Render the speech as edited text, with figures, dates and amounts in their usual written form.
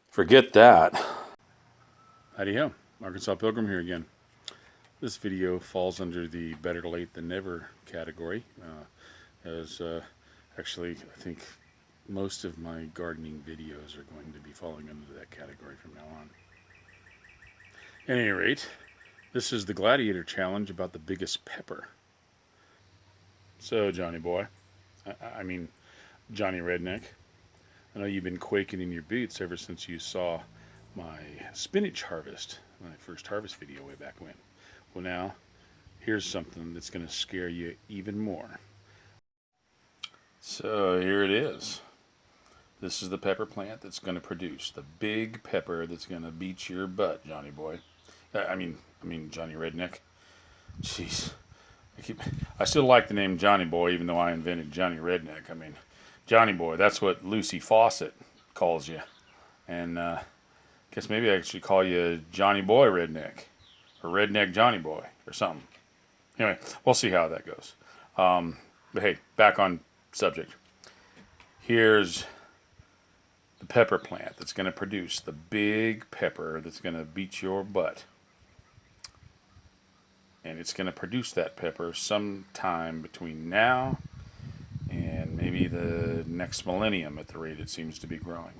Forget that. Howdy-ho. Arkansas Pilgrim here again. This video falls under the better late than never category. As actually, I think most of my gardening videos are going to be falling under that category from now on. At any rate, this is the Gladiator challenge about the biggest pepper. So, Johnny boy, I mean Johnny Redneck, I know you've been quaking in your boots ever since you saw my spinach harvest, my first harvest video way back when. Well, now, here's something that's going to scare you even more. So here it is. This is the pepper plant that's going to produce the big pepper that's going to beat your butt, Johnny boy. I mean Johnny Redneck. Jeez, I still like the name Johnny Boy, even though I invented Johnny Redneck. I mean, Johnny Boy. That's what Lucy Fawcett calls you, and guess maybe I should call you Johnny Boy Redneck, or Redneck Johnny Boy, or something. Anyway, we'll see how that goes. But hey, back on subject. Here's the pepper plant that's going to produce the big pepper that's going to beat your butt. And it's going to produce that pepper sometime between now and maybe the next millennium at the rate it seems to be growing.